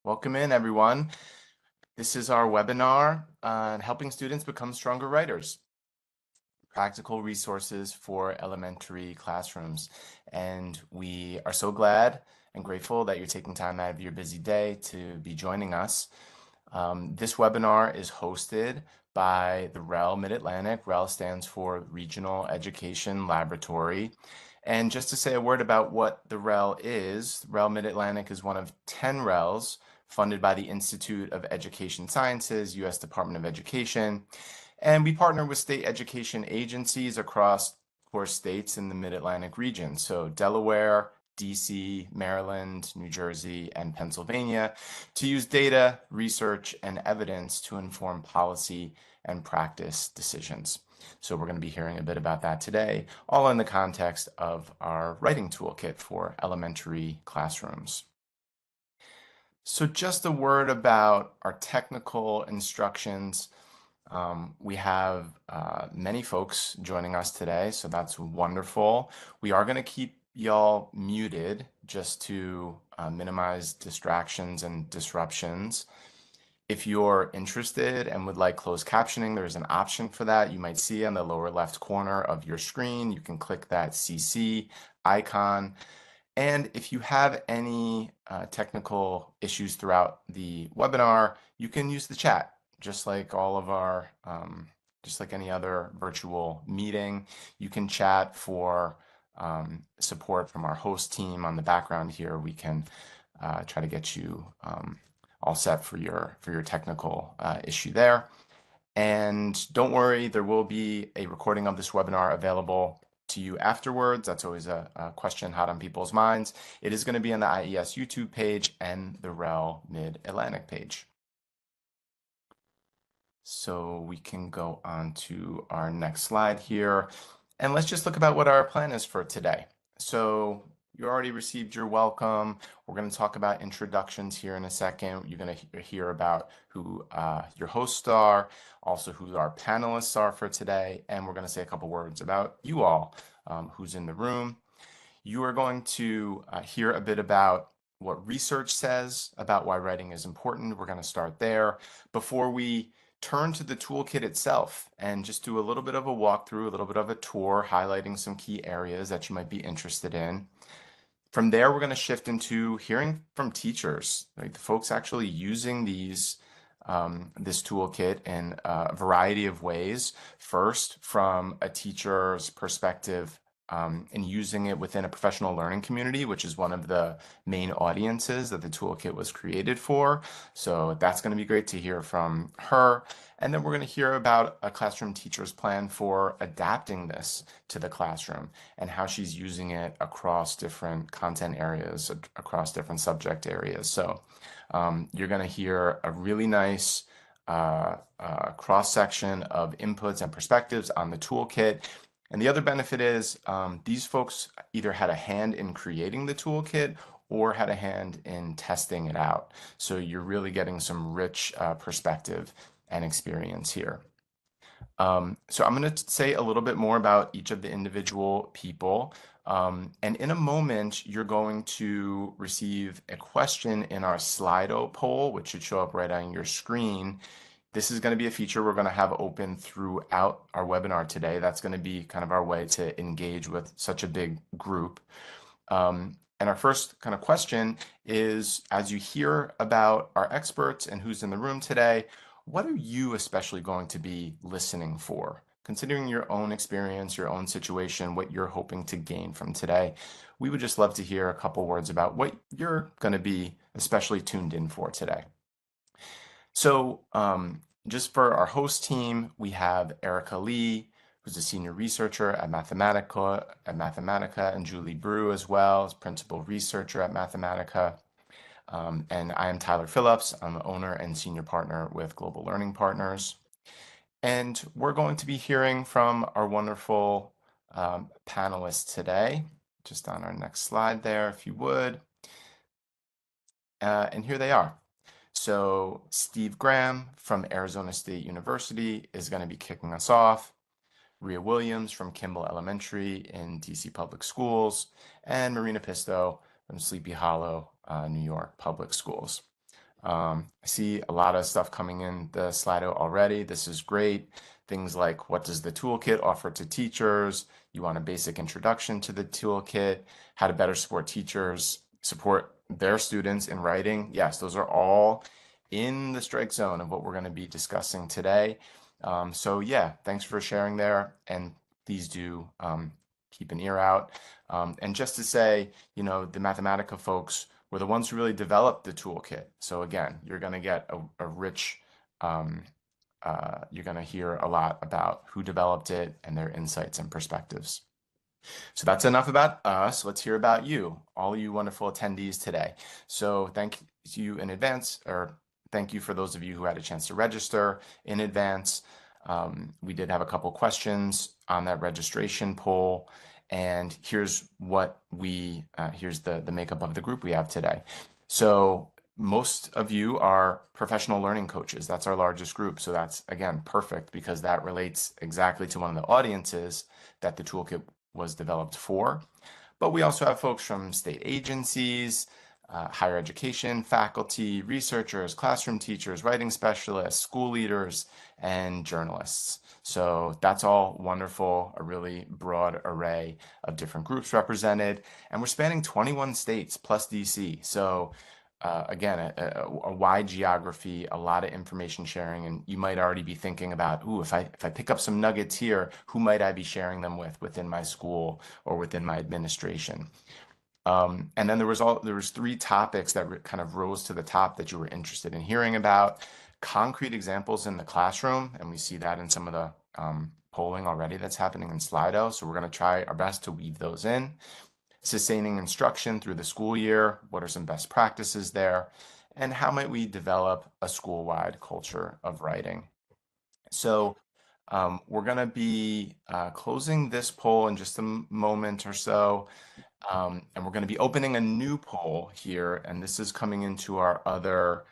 Welcome in, everyone. This is our webinar on helping students become stronger writers, practical resources for elementary classrooms. And we are so glad and grateful that you're taking time out of your busy day to be joining us. This webinar is hosted by the REL Mid-Atlantic. REL stands for Regional Education Laboratory. And just to say a word about what the REL is, REL Mid-Atlantic is one of 10 RELs funded by the Institute of Education Sciences, U.S. Department of Education. And we partner with state education agencies across 4 states in the Mid-Atlantic region. So Delaware, DC, Maryland, New Jersey, and Pennsylvania to use data, research, and evidence to inform policy and practice decisions. So we're going to be hearing a bit about that today, all in the context of our writing toolkit for elementary classrooms. So just a word about our technical instructions. We have many folks joining us today, so that's wonderful. We are going to keep y'all muted just to minimize distractions and disruptions. If you're interested and would like closed captioning, there's an option for that. You might see on the lower left corner of your screen. You can click that CC icon. And if you have any technical issues throughout the webinar, you can use the chat, just like all of our, just like any other virtual meeting. You can chat for support from our host team on the background here. We can try to get you all set for your technical issue there. And don't worry, there will be a recording of this webinar available to you afterwards. That's always a question hot on people's minds. It is going to be on the IES YouTube page and the REL Mid-Atlantic page. So we can go on to our next slide here. And let's just look about what our plan is for today. So you already received your welcome. We're going to talk about introductions here in a second. You're going to hear about who your hosts are, also who our panelists are for today, and we're going to say a couple words about you all, who's in the room. You are going to hear a bit about what research says about why writing is important. We're going to start there before we turn to the toolkit itself and just do a little bit of a walkthrough, a little bit of a tour, highlighting some key areas that you might be interested in. From there, we're going to shift into hearing from teachers, like the folks actually using this toolkit in a variety of ways. First, from a teacher's perspective, and using it within a professional learning community, which is one of the main audiences that the toolkit was created for. So that's going to be great to hear from her. And then we're going to hear about a classroom teacher's plan for adapting this to the classroom and how she's using it across different content areas, across different subject areas. So you're going to hear a really nice cross-section of inputs and perspectives on the toolkit. And the other benefit is these folks either had a hand in creating the toolkit or had a hand in testing it out. So you're really getting some rich perspective and experience here. So I'm going to say a little bit more about each of the individual people. And in a moment, you're going to receive a question in our Slido poll, which should show up right on your screen. This is going to be a feature we're going to have open throughout our webinar today. That's going to be kind of our way to engage with such a big group. And our first kind of question is, as you hear about our experts and who's in the room today, what are you especially going to be listening for? Considering your own experience, your own situation, what you're hoping to gain from today, we would just love to hear a couple words about what you're going to be especially tuned in for today. So just for our host team, we have Erica Lee, who's a senior researcher at Mathematica, and Julie Brew as well as principal researcher at Mathematica. And I am Tyler Phillips. I'm the owner and senior partner with Global Learning Partners. And we're going to be hearing from our wonderful panelists today, just on our next slide there, if you would. And here they are. So Steve Graham from Arizona State University is going to be kicking us off. Rhea Williams from Kimball Elementary in DC Public Schools, and Marina Pisto from Sleepy Hollow, New York Public Schools. I see a lot of stuff coming in the Slido already. This is great. Things like, what does the toolkit offer to teachers? You want a basic introduction to the toolkit, how to better support teachers, support their students in writing. Yes, those are all in the strike zone of what we're going to be discussing today. So yeah, thanks for sharing there, and please do keep an ear out. And just to say, the Mathematica folks were the ones who really developed the toolkit. So again, you're going to get a rich, you're going to hear a lot about who developed it and their insights and perspectives. So that's enough about us. Let's hear about you, all you wonderful attendees today. So thank you in advance, or thank you for those of you who had a chance to register in advance. We did have a couple questions on that registration poll, and here's what here's the makeup of the group we have today. So most of you are professional learning coaches. That's our largest group. So that's, again, perfect because that relates exactly to one of the audiences that the toolkit was developed for. But we also have folks from state agencies, higher education, faculty, researchers, classroom teachers, writing specialists, school leaders, and journalists. So that's all wonderful, a really broad array of different groups represented. And we're spanning 21 states plus DC. So again, a wide geography, a lot of information sharing, and you might already be thinking about, ooh, if I pick up some nuggets here, who might I be sharing them with within my school or within my administration? And then there was three topics that kind of rose to the top that you were interested in hearing about. Concrete examples in the classroom, and we see that in some of the polling already that's happening in Slido. So we're going to try our best to weave those in. Sustaining instruction through the school year, what are some best practices there, and how might we develop a school-wide culture of writing? So we're going to be closing this poll in just a moment or so, and we're going to be opening a new poll here, and this is coming into our other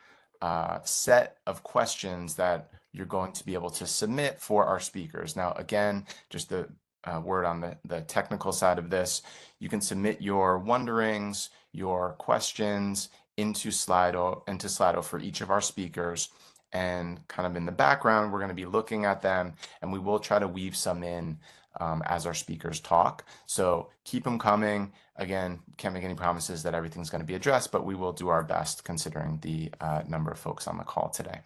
set of questions that you're going to be able to submit for our speakers. Now, again, just the word on the technical side of this, you can submit your wonderings, your questions into Slido for each of our speakers. And kind of in the background, we're going to be looking at them, and we will try to weave some in as our speakers talk. So keep them coming. Again, can't make any promises that everything's going to be addressed, but we will do our best considering the number of folks on the call today.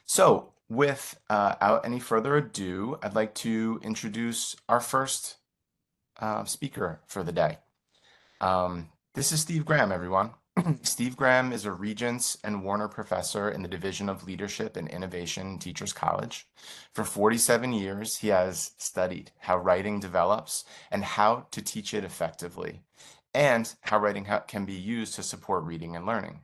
So without any further ado, I'd like to introduce our first speaker for the day. This is Steve Graham, everyone. Steve Graham is a Regents and Warner Professor in the Division of Leadership and Innovation, Teachers College. For 47 years, he has studied how writing develops and how to teach it effectively, and how writing can be used to support reading and learning.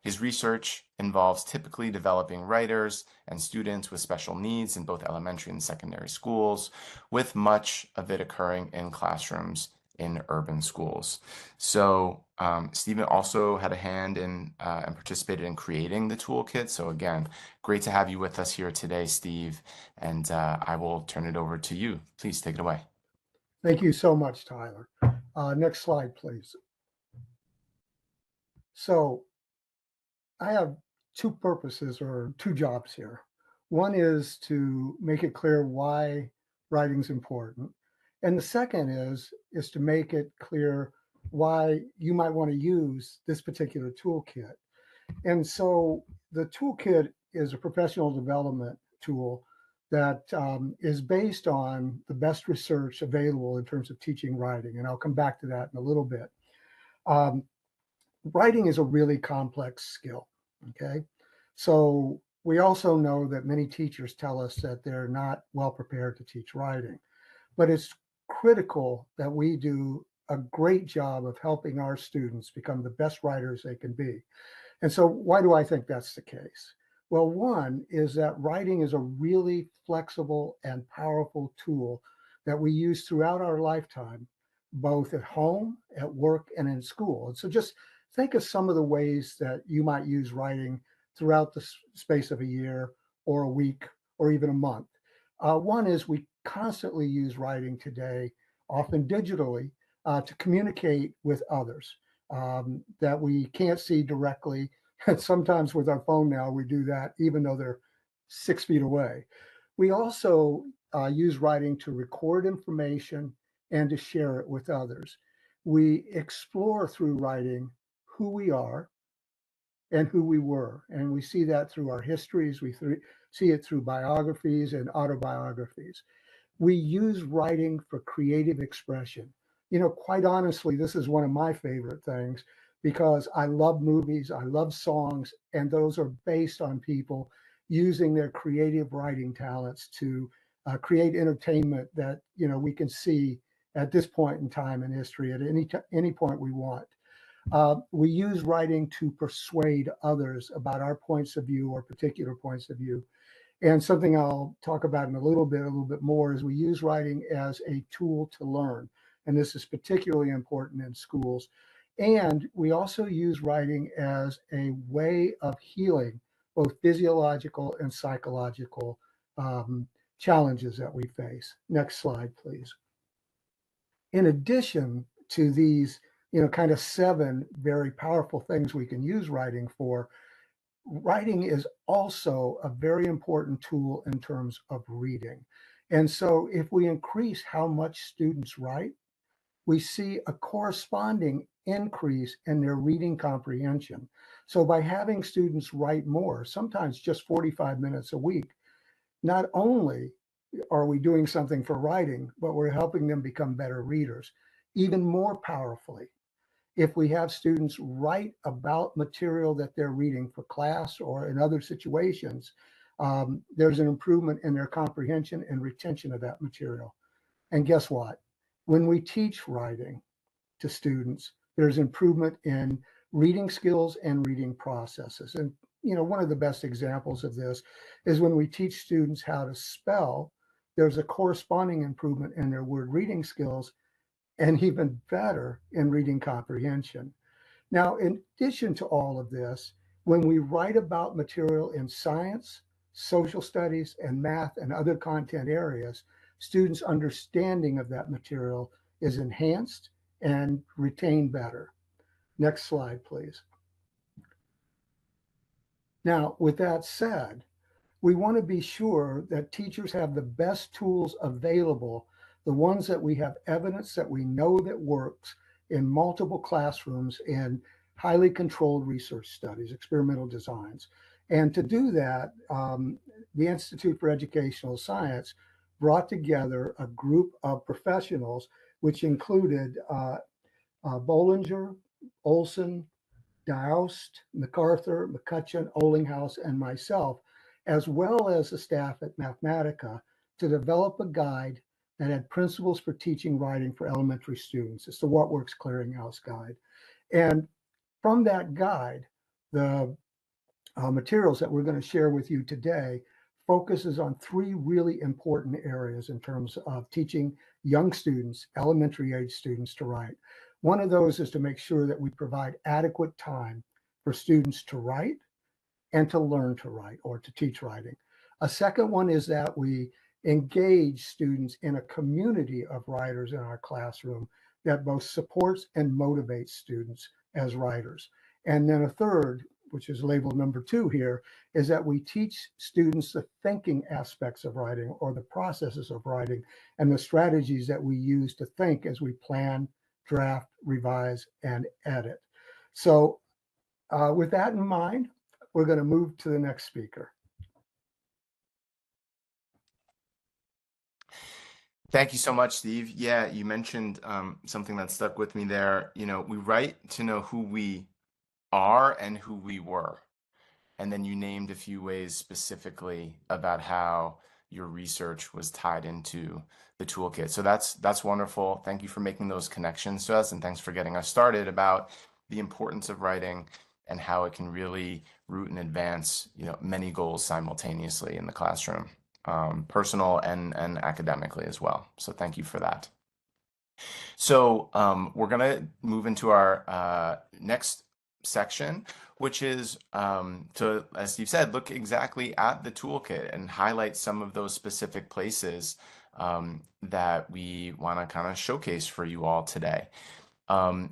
His research involves typically developing writers and students with special needs in both elementary and secondary schools, with much of it occurring in classrooms in urban schools. So Stephen also had a hand in and participated in creating the toolkit. So again, great to have you with us here today, Steve. And I will turn it over to you. Please take it away. Thank you so much, Tyler. Next slide, please. So I have two purposes or two jobs here. One is to make it clear why writing's important. And the second is to make it clear why you might want to use this particular toolkit. And so the toolkit is a professional development tool that is based on the best research available in terms of teaching writing. And I'll come back to that in a little bit. Writing is a really complex skill, okay? So we also know that many teachers tell us that they're not well prepared to teach writing, but it's critical that we do a great job of helping our students become the best writers they can be. And so why do I think that's the case? Well, one is that writing is a really flexible and powerful tool that we use throughout our lifetime, both at home, at work, and in school. And so just think of some of the ways that you might use writing throughout the space of a year or a week or even a month. One is we constantly use writing today, often digitally, to communicate with others. that we can't see directly. And sometimes with our phone now, we do that even though they're 6 feet away. We also use writing to record information and to share it with others. We explore through writing who we are and who we were. And we see that through our histories. See it through biographies and autobiographies. We use writing for creative expression. Quite honestly, this is one of my favorite things because I love movies, I love songs, and those are based on people using their creative writing talents to create entertainment that we can see at this point in time in history at any point we want. We use writing to persuade others about our points of view or particular points of view. And something I'll talk about in a little bit more, is we use writing as a tool to learn. And this is particularly important in schools. And we also use writing as a way of healing both physiological and psychological challenges that we face. Next slide, please. In addition to these, kind of 7 very powerful things we can use writing for, writing is also a very important tool in terms of reading. And so if we increase how much students write, we see a corresponding increase in their reading comprehension. So by having students write more, sometimes just 45 minutes a week, not only are we doing something for writing, but we're helping them become better readers. Even more powerfully, if we have students write about material that they're reading for class or in other situations, there's an improvement in their comprehension and retention of that material. And guess what? When we teach writing to students, there's improvement in reading skills and reading processes. And one of the best examples of this is when we teach students how to spell, there's a corresponding improvement in their word reading skills, and even better in reading comprehension. Now, in addition to all of this, when we write about material in science, social studies, and math and other content areas, students' understanding of that material is enhanced and retained better. Next slide, please. Now, with that said, we want to be sure that teachers have the best tools available, the ones that we have evidence that we know that works in multiple classrooms in highly controlled research studies, experimental designs. And to do that, the Institute for Educational Science brought together a group of professionals, which included Bollinger, Olson, Daoust, MacArthur, McCutcheon, Olinghouse, and myself, as well as the staff at Mathematica, to develop a guide that had principles for teaching writing for elementary students. It's the What Works Clearinghouse Guide. And from that guide, the materials that we're going to share with you today focuses on 3 really important areas in terms of teaching young students, elementary age students, to write. One of those is to make sure that we provide adequate time for students to write and to learn to write or to teach writing. A second one is that we engage students in a community of writers in our classroom that both supports and motivates students as writers. And then a third, which is labeled number 2 here, is that we teach students the thinking aspects of writing or the processes of writing and the strategies that we use to think as we plan, draft, revise, and edit. So with that in mind, we're going to move to the next speaker. Thank you so much, Steve. Yeah, you mentioned something that stuck with me there. We write to know who we are and who we were. And then you named a few ways specifically about how your research was tied into the toolkit. So that's wonderful. Thank you for making those connections to us, and thanks for getting us started about the importance of writing and how it can really root and advance, many goals simultaneously in the classroom, personal and academically as well. So thank you for that. So we're going to move into our next section, which is to, as Steve said, look exactly at the toolkit and highlight some of those specific places that we want to kind of showcase for you all today.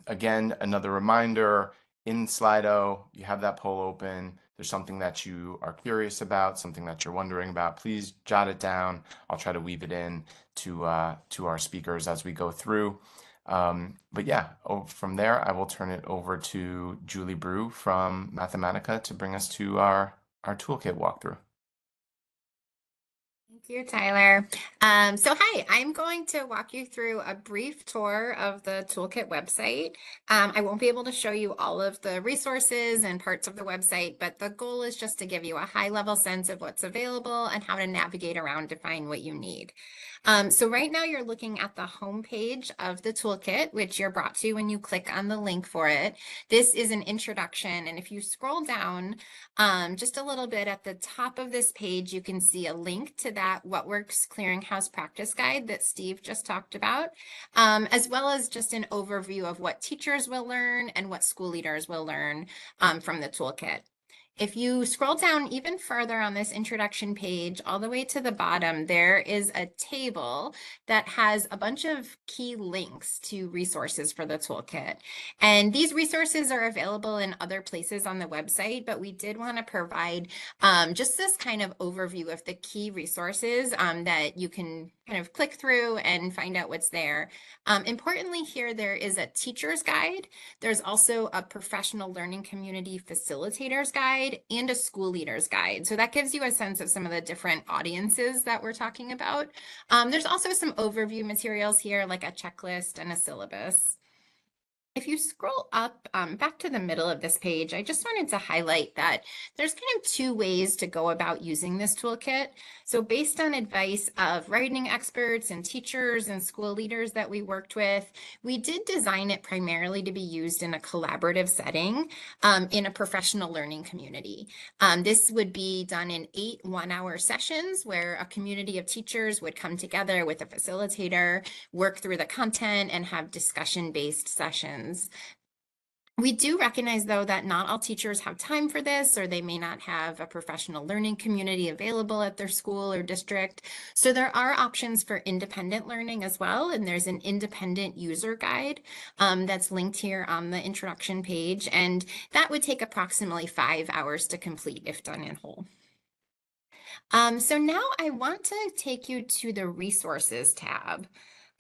Again, another reminder, in Slido, you have that poll open. There's something that you are curious about, something that you're wondering about, please jot it down. I'll try to weave it in to our speakers as we go through. But yeah, from there, I will turn it over to Julie Brew from Mathematica to bring us to our toolkit walkthrough. Thank you, Tyler. So hi, I'm going to walk you through a brief tour of the toolkit website. I won't be able to show you all of the resources and parts of the website, but the goal is just to give you a high-level sense of what's available and how to navigate around to find what you need. So right now you're looking at the home page of the toolkit, which you're brought to when you click on the link for it. This is an introduction, and if you scroll down just a little bit at the top of this page, you can see a link to that What Works Clearinghouse Practice Guide that Steve just talked about, as well as just an overview of what teachers will learn and what school leaders will learn from the toolkit. If you scroll down even further on this introduction page, all the way to the bottom, there is a table that has a bunch of key links to resources for the toolkit. And these resources are available in other places on the website, but we did want to provide just this kind of overview of the key resources that you can kind of click through and find out what's there. Importantly here, there is a teacher's guide. There's also a professional learning community facilitator's guide and a school leader's guide. So that gives you a sense of some of the different audiences that we're talking about. There's also some overview materials here, like a checklist and a syllabus. If you scroll up back to the middle of this page, I just wanted to highlight that there's kind of two ways to go about using this toolkit. So based on advice of writing experts and teachers and school leaders that we worked with, we did design it primarily to be used in a collaborative setting in a professional learning community. This would be done in 8 one-hour sessions where a community of teachers would come together with a facilitator, work through the content, and have discussion-based sessions. We do recognize, though, that not all teachers have time for this, or they may not have a professional learning community available at their school or district. So there are options for independent learning as well, and there's an independent user guide that's linked here on the introduction page, and that would take approximately 5 hours to complete if done in whole. So now I want to take you to the resources tab.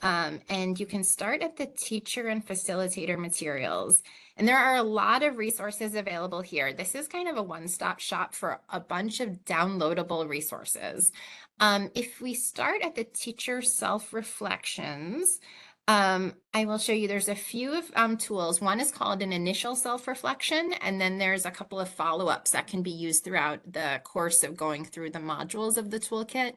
And you can start at the teacher and facilitator materials. And there are a lot of resources available here. This is kind of a one-stop shop for a bunch of downloadable resources. If we start at the teacher self-reflections, I will show you there's a few tools. One is called an initial self-reflection, and then there's a couple of follow-ups that can be used throughout the course of going through the modules of the toolkit.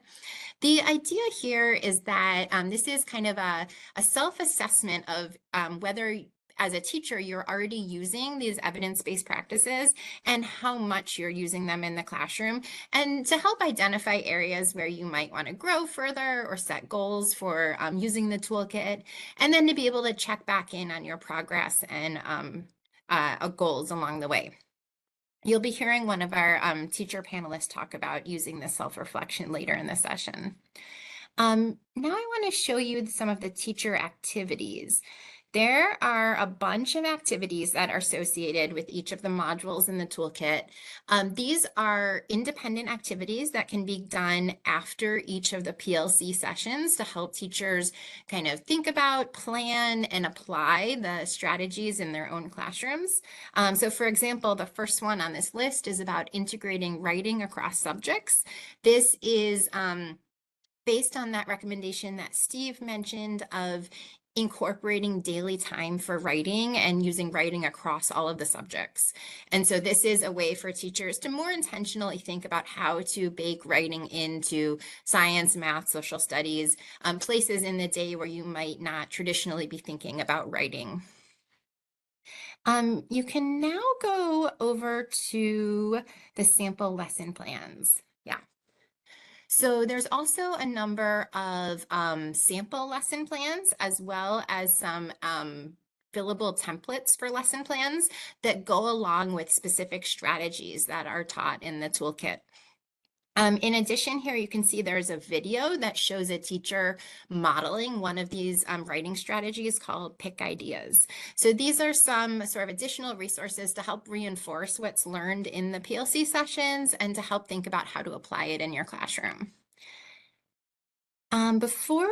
The idea here is that this is kind of a self-assessment of whether as a teacher you're already using these evidence-based practices and how much you're using them in the classroom, and to help identify areas where you might want to grow further or set goals for using the toolkit, and then to be able to check back in on your progress and goals along the way. You'll be hearing one of our teacher panelists talk about using this self-reflection later in the session. Now I want to show you some of the teacher activities. There are a bunch of activities that are associated with each of the modules in the toolkit. These are independent activities that can be done after each of the PLC sessions to help teachers kind of think about, plan, and apply the strategies in their own classrooms. So for example, the first one on this list is about integrating writing across subjects. This is based on that recommendation that Steve mentioned of incorporating daily time for writing and using writing across all of the subjects. And so this is a way for teachers to more intentionally think about how to bake writing into science, math, social studies, places in the day where you might not traditionally be thinking about writing. You can now go over to the sample lesson plans. Yeah. So there's also a number of sample lesson plans, as well as some fillable templates for lesson plans that go along with specific strategies that are taught in the toolkit. In addition here, you can see there's a video that shows a teacher modeling one of these writing strategies called Pick Ideas. So these are some sort of additional resources to help reinforce what's learned in the PLC sessions and to help think about how to apply it in your classroom. Before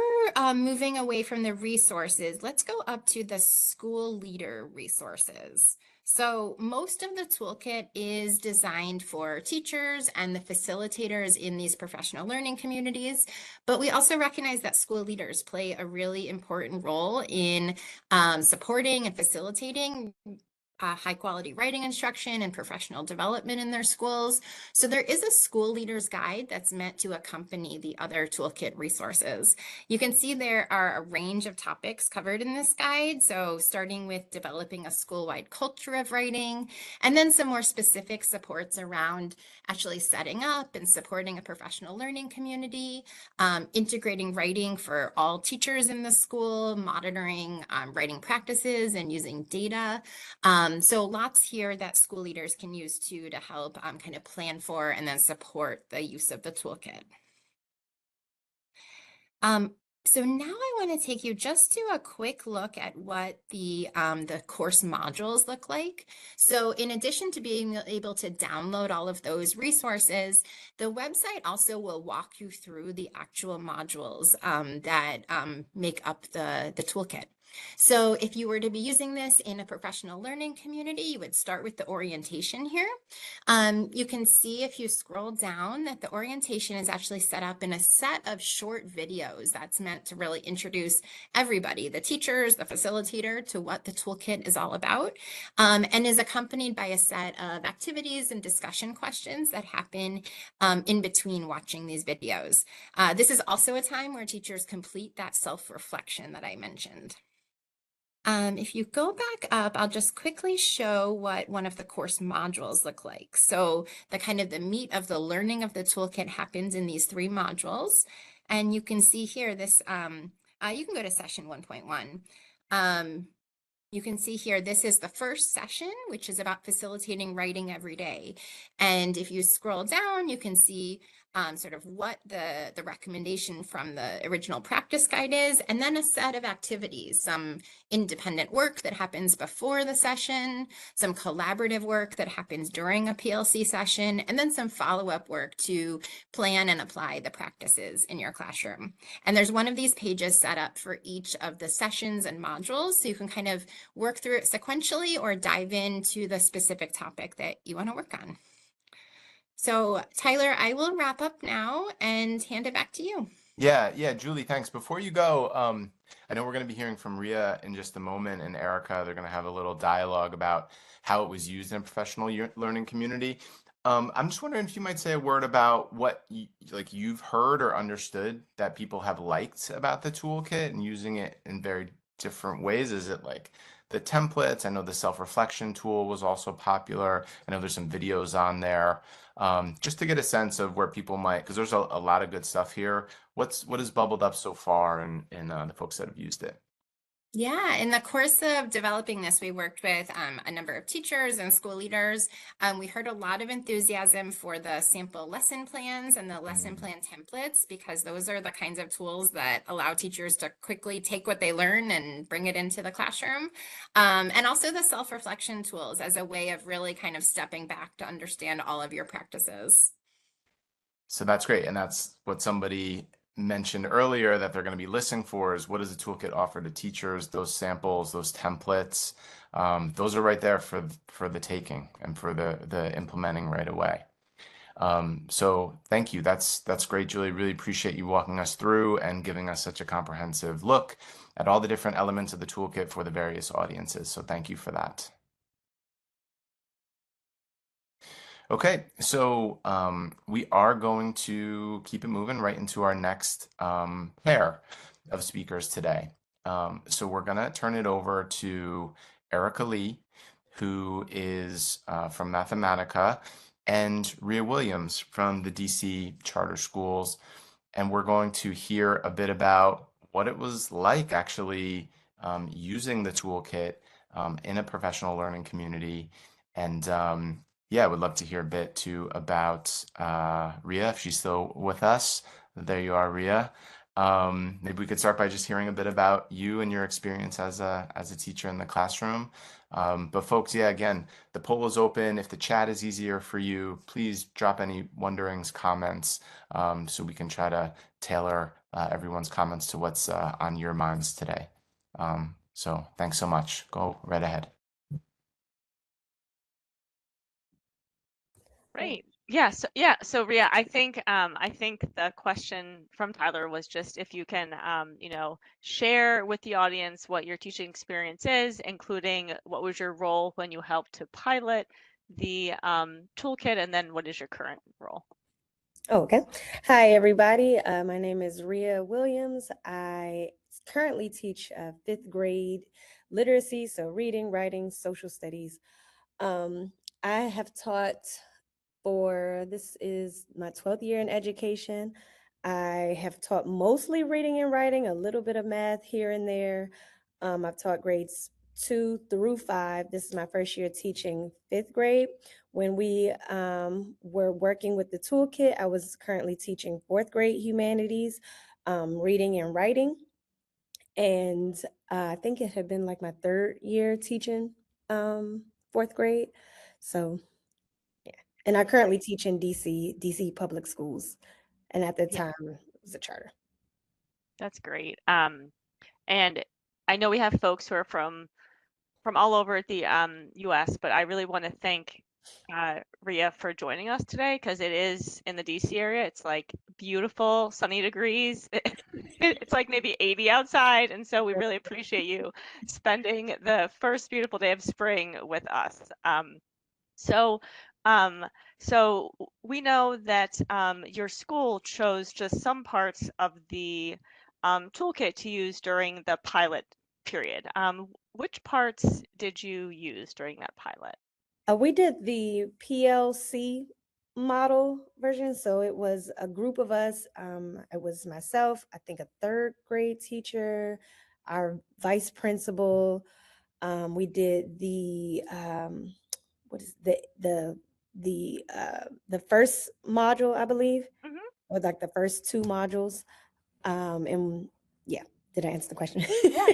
moving away from the resources, let's go up to the school leader resources. So most of the toolkit is designed for teachers and the facilitators in these professional learning communities, but we also recognize that school leaders play a really important role in supporting and facilitating high quality writing instruction and professional development in their schools. So there is a school leaders guide that's meant to accompany the other toolkit resources. You can see there are a range of topics covered in this guide. So starting with developing a school-wide culture of writing, and then some more specific supports around actually setting up and supporting a professional learning community, integrating writing for all teachers in the school, monitoring writing practices and using data. So lots here that school leaders can use too to help kind of plan for and then support the use of the toolkit. So now I want to take you just to a quick look at what the course modules look like. So in addition to being able to download all of those resources, the website also will walk you through the actual modules that make up the toolkit. So if you were to be using this in a professional learning community, you would start with the orientation here. You can see if you scroll down that the orientation is actually set up in a set of short videos that's meant to really introduce everybody, the teachers, the facilitator, to what the toolkit is all about, and is accompanied by a set of activities and discussion questions that happen in between watching these videos. This is also a time where teachers complete that self-reflection that I mentioned. If you go back up, I'll just quickly show what one of the course modules look like. So the kind of the meat of the learning of the toolkit happens in these three modules. And you can see here this, you can go to session 1.1. You can see here, this is the first session, which is about facilitating writing every day. And if you scroll down, you can see sort of what the recommendation from the original practice guide is, and then a set of activities, some independent work that happens before the session, some collaborative work that happens during a PLC session, and then some follow-up work to plan and apply the practices in your classroom. And there's one of these pages set up for each of the sessions and modules, so you can kind of work through it sequentially or dive into the specific topic that you want to work on. So Tyler, I will wrap up now and hand it back to you. Yeah, Julie, thanks. Before you go, I know we're going to be hearing from Ria in just a moment and Erica. They're going to have a little dialogue about how it was used in a professional learning community. I'm just wondering if you might say a word about what you've heard or understood that people have liked about the toolkit and using it in very different ways. Is it like the templates? I know the self-reflection tool was also popular. I know there's some videos on there. Just to get a sense of where people might, because there's a lot of good stuff here. What has bubbled up so far in the folks that have used it? Yeah, in the course of developing this, we worked with a number of teachers and school leaders. We heard a lot of enthusiasm for the sample lesson plans and the lesson plan templates, because those are the kinds of tools that allow teachers to quickly take what they learn and bring it into the classroom. And also the self-reflection tools as a way of really kind of stepping back to understand all of your practices. So that's great. And that's what somebody mentioned earlier that they're going to be listening for is what does the toolkit offer to teachers, those samples, those templates. Those are right there for the taking and for the implementing right away. So thank you. That's great, Julie. Really appreciate you walking us through and giving us such a comprehensive look at all the different elements of the toolkit for the various audiences. So thank you for that. Okay, so we are going to keep it moving right into our next pair of speakers today. So we're going to turn it over to Erica Lee, who is from Mathematica, and Rhea Williams from the DC Charter Schools. And we're going to hear a bit about what it was like actually using the toolkit in a professional learning community and Yeah, I would love to hear a bit too about Ria, if she's still with us. There you are, Ria. Maybe we could start by just hearing a bit about you and your experience as a teacher in the classroom. But folks, yeah, again, the poll is open. If the chat is easier for you, please drop any wonderings, comments, so we can try to tailor everyone's comments to what's on your minds today. So thanks so much. Go right ahead. Right. So Ria, I think the question from Tyler was just if you can share with the audience what your teaching experience is, including what was your role when you helped to pilot the toolkit, and then what is your current role? Okay. Hi, everybody. My name is Rhea Williams. I currently teach fifth grade literacy, so reading, writing, social studies. I have taught this is my 12th year in education. I have taught mostly reading and writing, a little bit of math here and there. I've taught grades 2 through 5. This is my first year teaching fifth grade. When we were working with the toolkit, I was currently teaching fourth grade humanities, reading and writing. And I think it had been like my third year teaching fourth grade. So yeah. And I currently teach in DC public schools. And at the Yeah, time, it was a charter. that's great. And I know we have folks who are from all over the US, but I really want to thank Ria for joining us today because it is in the DC area. It's like beautiful, sunny degrees. It's like maybe 80 outside. And so we really appreciate you spending the first beautiful day of spring with us. So, um, so we know that your school chose just some parts of the toolkit to use during the pilot period. Which parts did you use during that pilot? We did the PLC model version. So it was a group of us. It was myself, I think a third grade teacher, our vice principal. We did the what is the first module, I believe, Hmm. or like the first two modules. And yeah, did I answer the question?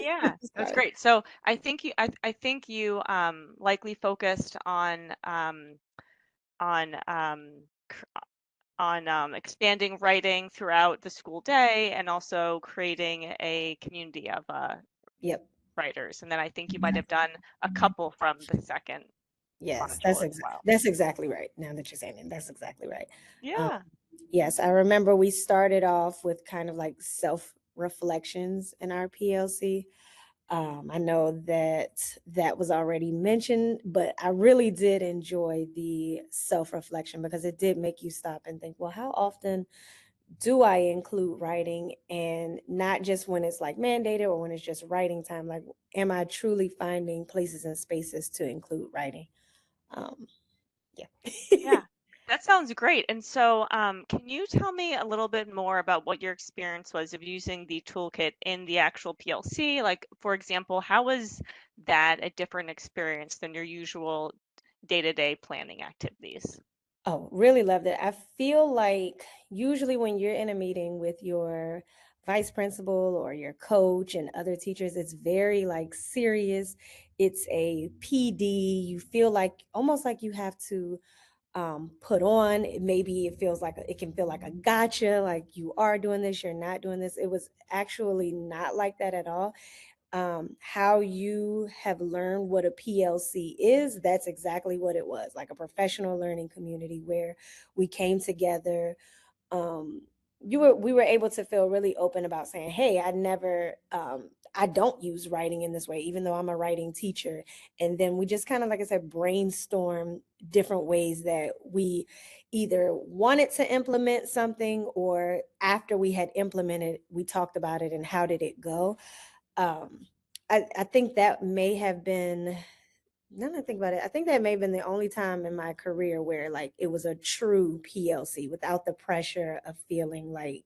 Yeah, that's Sorry. great. So I think you likely focused on expanding writing throughout the school day and also creating a community of Yep. writers. And then I think you might have done a couple from the second Yes, module as well. that's exactly right. Now that you're saying it, that's exactly right. Um, Yeah. yes, I remember we started off with kind of like self reflections in our PLC. I know that was already mentioned, but I really did enjoy the self reflection because it did make you stop and think, well, how often do I include writing, and not just when it's like mandated or when it's just writing time? Like, am I truly finding places and spaces to include writing? Um, yeah. Yeah. That sounds great. And so, can you tell me a little bit more about what your experience was of using the toolkit in the actual PLC? Like, for example, how was that a different experience than your usual day-to-day planning activities? Oh, really loved it. I feel like usually when you're in a meeting with your vice principal or your coach and other teachers, it's very like serious. It's a PD. You feel like almost like you have to put on. Maybe it can feel like a gotcha, like you are doing this, you're not doing this. It was actually not like that at all. How you have learned what a PLC is, that's exactly what it was, like a professional learning community where we came together. um we were able to feel really open about saying, hey, I don't use writing in this way, even though I'm a writing teacher. And then we just kind of, like I said, brainstorm different ways that we either wanted to implement something, or after we had implemented, we talked about it and how did it go. um I think that may have been, now that I think about it, I think that may have been the only time in my career where like it was a true PLC without the pressure of feeling like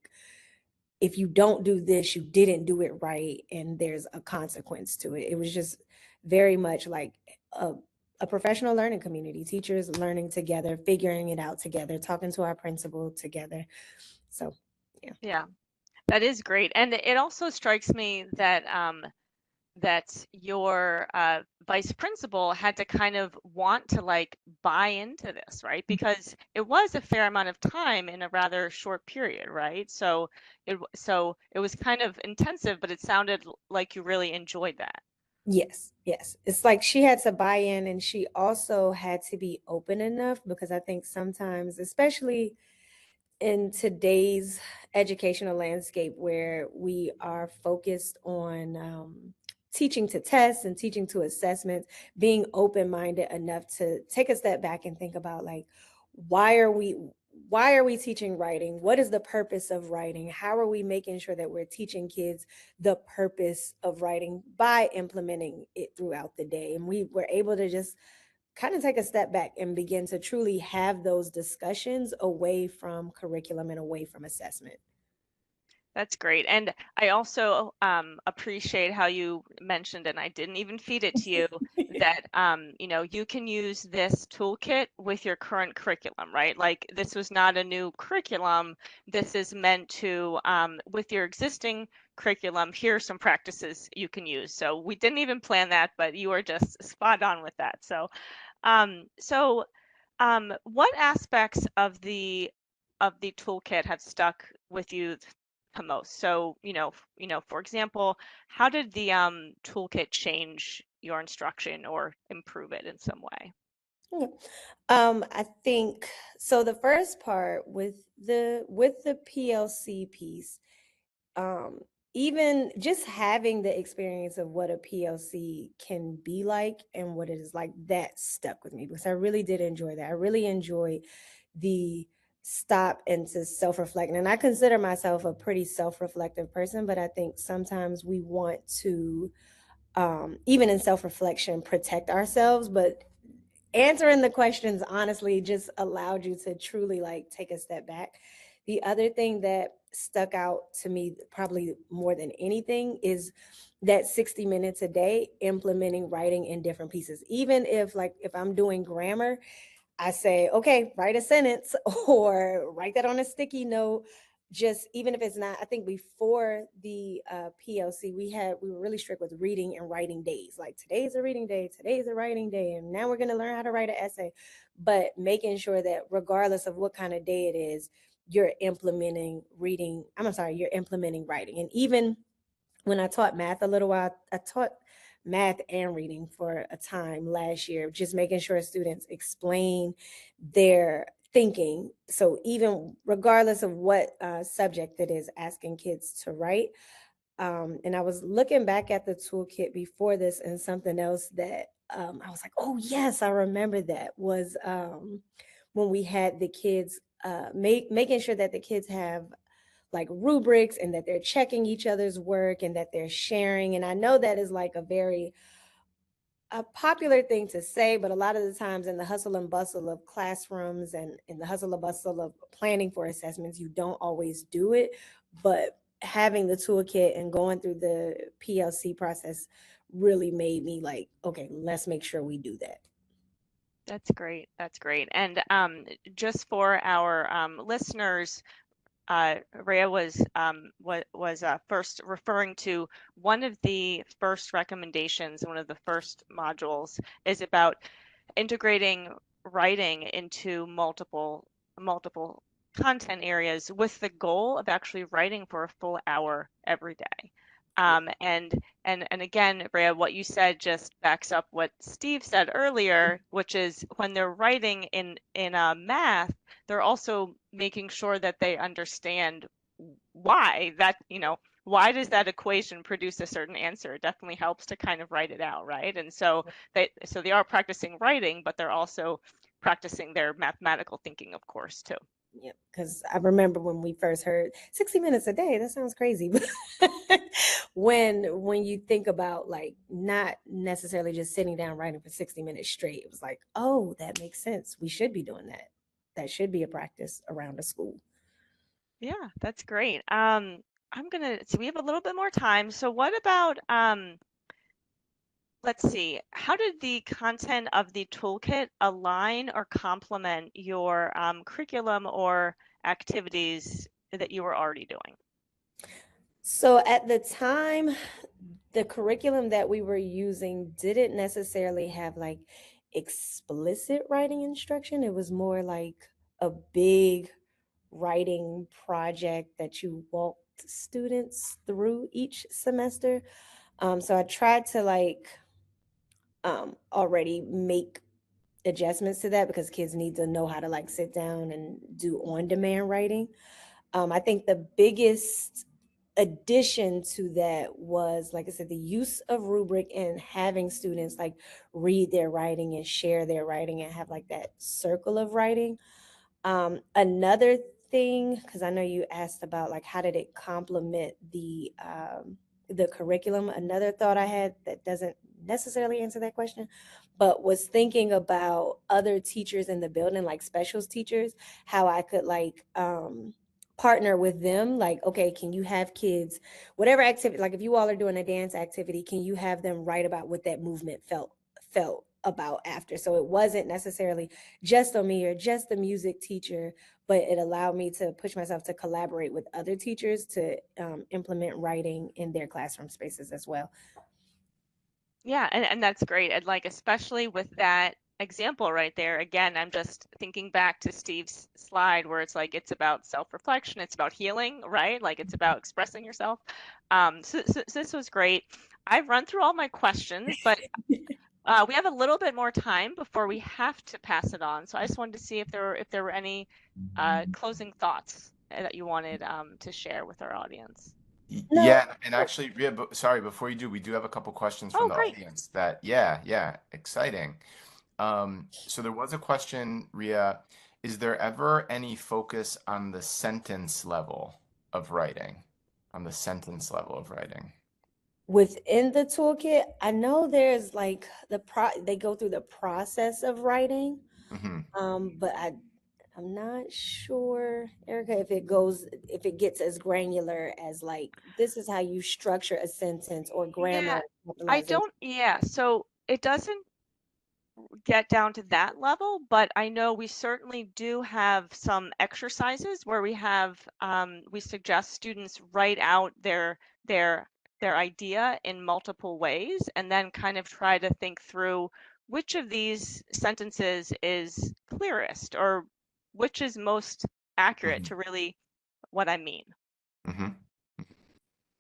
if you don't do this, you didn't do it right and there's a consequence to it. It was just very much like a, a professional learning community, teachers learning together, figuring it out together, talking to our principal together. So, yeah. Yeah, that is great. And it also strikes me that that your vice principal had to kind of want to like buy into this, right? Because it was a fair amount of time in a rather short period, right? So it was kind of intensive, but it sounded like you really enjoyed that. Yes, yes. It's like she had to buy in, and she also had to be open enough, because I think sometimes, especially in today's educational landscape where we are focused on teaching to tests and teaching to assessments, being open-minded enough to take a step back and think about, like, why are we why are we teaching writing? What is the purpose of writing? How are we making sure that we're teaching kids the purpose of writing by implementing it throughout the day? And we were able to just kind of take a step back and begin to truly have those discussions away from curriculum and away from assessment. That's great. And I also appreciate how you mentioned, and I didn't even feed it to you, that you know, you can use this toolkit with your current curriculum, right? Like this was not a new curriculum. This is meant to, with your existing curriculum, here are some practices you can use. So we didn't even plan that, but you are just spot on with that. So, what aspects of the toolkit have stuck with you the most? So, for example, how did the toolkit change your instruction or improve it in some way? Okay. I think so. The first part with the PLC piece, um, even just having the experience of what a PLC can be like and what it is like, that stuck with me, because I really did enjoy that. I really enjoy the stop and to self-reflect. And I consider myself a pretty self-reflective person, but I think sometimes we want to, even in self-reflection, protect ourselves. But answering the questions honestly just allowed you to truly like take a step back. The other thing that stuck out to me probably more than anything is that 60 minutes a day implementing writing in different pieces. Even if, like, if I'm doing grammar, I say, okay, write a sentence or write that on a sticky note. Just even if it's not, I think before the PLC, we were really strict with reading and writing days. Like, today's a reading day, today's a writing day, and now we're going to learn how to write an essay. But making sure that regardless of what kind of day it is, you're implementing reading. I'm sorry, you're implementing writing. And even when I taught math a little while, I taught math and reading for a time last year, just making sure students explain their thinking. So even regardless of what subject it is, asking kids to write. And I was looking back at the toolkit before this, and something else that I was like, oh yes, I remember that was when we had the kids making sure that the kids have like rubrics and that they're checking each other's work and that they're sharing. And I know that is like a popular thing to say, but a lot of the times in the hustle and bustle of classrooms and in the hustle and bustle of planning for assessments, you don't always do it. But having the toolkit and going through the PLC process really made me like, okay, let's make sure we do that. That's great. That's great. And just for our listeners, Rhea was first referring to one of the first recommendations, one of the first modules is about integrating writing into multiple content areas with the goal of actually writing for a full hour every day. And again, Rhea, what you said just backs up what Steve said earlier, which is when they're writing in math, they're also making sure that they understand why that, why does that equation produce a certain answer? It definitely helps to kind of write it out, right? And so they are practicing writing, but they're also practicing their mathematical thinking, of course, too. Yeah, because I remember when we first heard 60 minutes a day, that sounds crazy. But when you think about like not necessarily just sitting down writing for 60 minutes straight, it was like, oh, that makes sense. We should be doing that. That should be a practice around the school. Yeah, that's great. So we have a little bit more time. So what about let's see, how did the content of the toolkit align or complement your curriculum or activities that you were already doing? So at the time, the curriculum that we were using didn't necessarily have like explicit writing instruction. It was more like a big writing project that you walked students through each semester. So I tried to like already make adjustments to that because kids need to know how to like sit down and do on-demand writing. I think the biggest addition to that was, like I said, the use of rubric and having students like read their writing and share their writing and have like that circle of writing. Another thing, because I know you asked about like how did it complement the curriculum. Another thought I had that doesn't necessarily answer that question, but was thinking about other teachers in the building, like specials teachers, how I could like partner with them. Like, okay, can you have kids, whatever activity, like if you all are doing a dance activity, can you have them write about what that movement felt about after? So it wasn't necessarily just on me or just the music teacher, but it allowed me to push myself to collaborate with other teachers to implement writing in their classroom spaces as well. Yeah, and that's great. And like, especially with that example right there, again, I'm just thinking back to Steve's slide where it's like, it's about self-reflection, it's about healing, right? Like it's about expressing yourself. So this was great. I've run through all my questions, but we have a little bit more time before we have to pass it on. So I just wanted to see if there were any closing thoughts that you wanted to share with our audience. No. Yeah, and actually, Ria, sorry, before you do, we do have a couple questions from Oh, the great. audience that, yeah, exciting. So there was a question, Ria, is there ever any focus on the sentence level of writing? On the sentence level of writing? Within the toolkit, I know there's like they go through the process of writing, Hmm. but I'm not sure, Erica, if it gets as granular as like this is how you structure a sentence or grammar, Yeah, capitalization. so it doesn't get down to that level, but I know we certainly do have some exercises where we suggest students write out their their idea in multiple ways and then kind of try to think through which of these sentences is clearest or which is most accurate Hmm. to really what I mean. Hmm.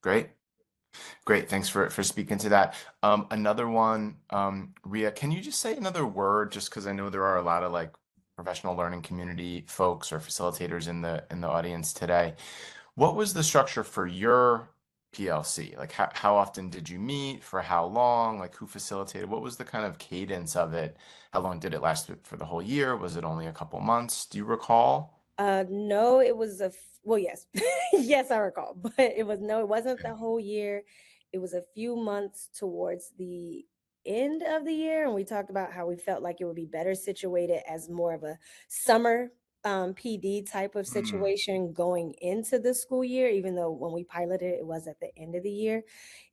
Great. Great. Thanks for speaking to that. Another one, Ria, can you just say another word just because I know there are a lot of like professional learning community folks or facilitators in the audience today. What was the structure for your PLC? Like how often did you meet? For how long? Like who facilitated? What was the kind of cadence of it? How long did it last for the whole year? Was it only a couple months? Do you recall? No, it was well, yes. Yes, I recall, but it wasn't the whole year. It was a few months towards the end of the year, and we talked about how we felt like it would be better situated as more of a summer PD type of Mm, situation going into the school year, even though when we piloted it was at the end of the year.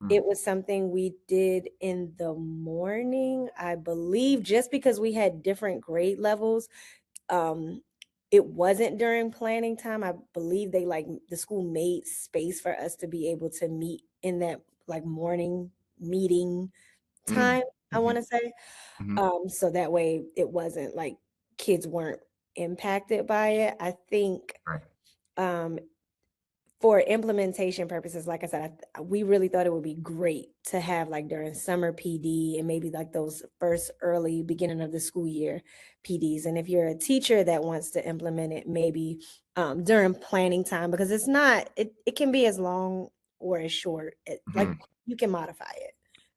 mm, It was something we did in the morning, I believe, just because we had different grade levels. um it wasn't during planning time. I believe the school made space for us to be able to meet in that like morning meeting mm, time, I want mhm, to say. mhm. So that way it wasn't like kids weren't impacted by it. I think Right. um for implementation purposes, like I said, we really thought it would be great to have like during summer PD and maybe like those first early beginning of the school year PDs. And if you're a teacher that wants to implement it, maybe during planning time, because it can be as long or as short. Like Mhm, you can modify it.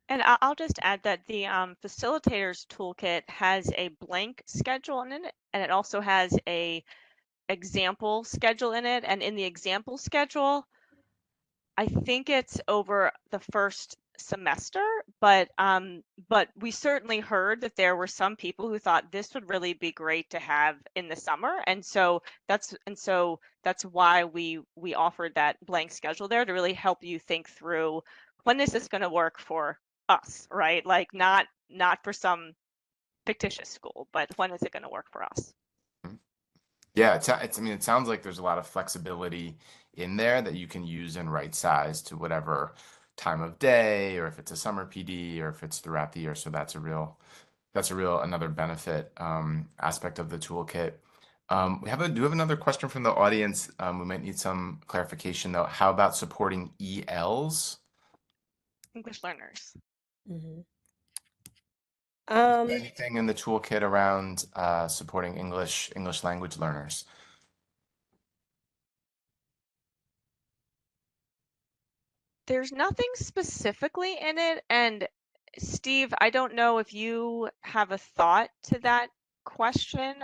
And I'll just add that the facilitators toolkit has a blank schedule in it, and it also has a example schedule in it. And in the example schedule, I think it's over the first semester, but we certainly heard that there were some people who thought this would really be great to have in the summer, and so that's why we offered that blank schedule there to really help you think through when is this going to work for us, right? Like not for some fictitious school, but when is it going to work for us? Yeah, I mean, it sounds like there's a lot of flexibility in there that you can use and right size to whatever time of day, or if it's a summer PD, or if it's throughout the year. So that's a real another benefit aspect of the toolkit. Do we have another question from the audience? We might need some clarification though. How about supporting ELs? English learners. Mhm. Anything in the toolkit around supporting English language learners? There's nothing specifically in it. And Steve, I don't know if you have a thought to that question.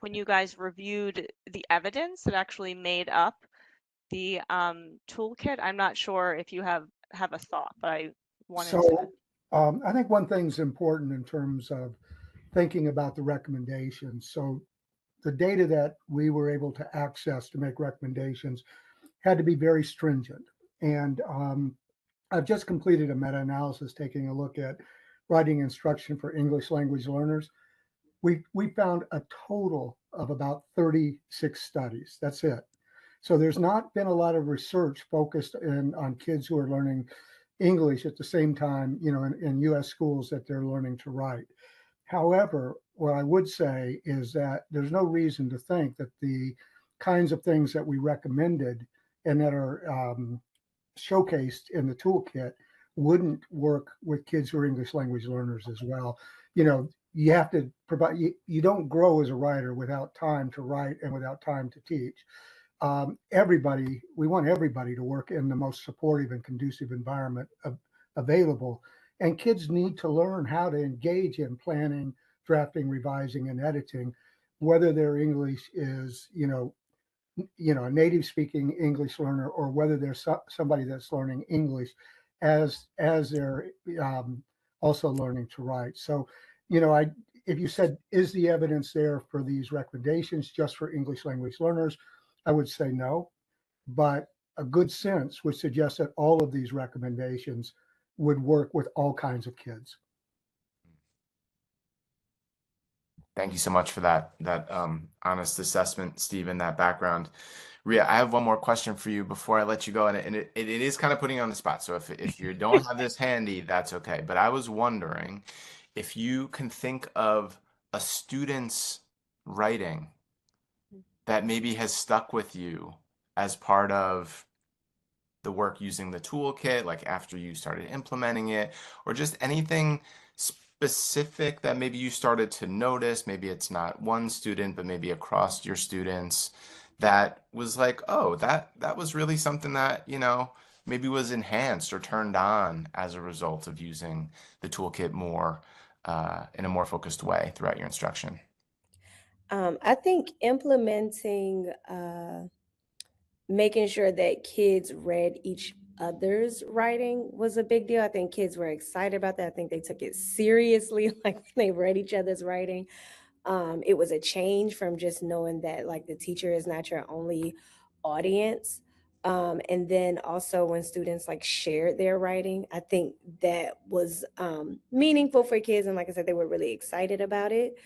When you guys reviewed the evidence that actually made up the toolkit, I'm not sure if you have a thought, but I wanted to. So I think one thing's important in terms of thinking about the recommendations. So the data that we were able to access to make recommendations had to be very stringent. And I've just completed a meta-analysis taking a look at writing instruction for English language learners. We found a total of about 36 studies. That's it. So there's not been a lot of research focused on kids who are learning English at the same time, in US schools that they're learning to write. However, what I would say is that there's no reason to think that the kinds of things that we recommended and that are showcased in the toolkit wouldn't work with kids who are English language learners as well. You have to provide, you don't grow as a writer without time to write and without time to teach. We want everybody to work in the most supportive and conducive environment available. And kids need to learn how to engage in planning, drafting, revising, and editing, whether their English is, a native speaking English learner, or whether there's somebody that's learning English as they're also learning to write. So, if you said, is the evidence there for these recommendations just for English language learners? I would say no, but a good sense would suggest that all of these recommendations would work with all kinds of kids. Thank you so much for that honest assessment, Steve, and that background. Ria, I have one more question for you before I let you go, and it is kind of putting you on the spot. So if you don't have this handy, that's okay. But I was wondering if you can think of a student's writing that maybe has stuck with you as part of the work using the toolkit, like after you started implementing it, or just anything specific that maybe you started to notice. Maybe it's not one student, but maybe across your students that was like, oh, that was really something that, maybe was enhanced or turned on as a result of using the toolkit more in a more focused way throughout your instruction. I think implementing, making sure that kids read each other's writing was a big deal. I think kids were excited about that. I think they took it seriously, like when they read each other's writing. It was a change from just knowing that like the teacher is not your only audience. And then also when students like shared their writing, I think that was meaningful for kids. And like I said, they were really excited about it.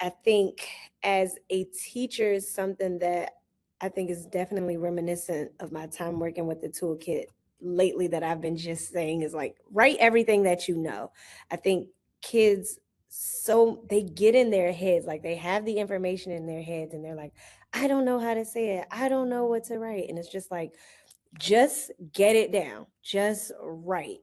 I think as a teacher, is something that I think is definitely reminiscent of my time working with the toolkit lately that I've been just saying is like, write everything that you know. I think kids, so they get in their heads, like they have the information in their heads and they're like, I don't know how to say it. I don't know what to write. And it's just like, just get it down, just write.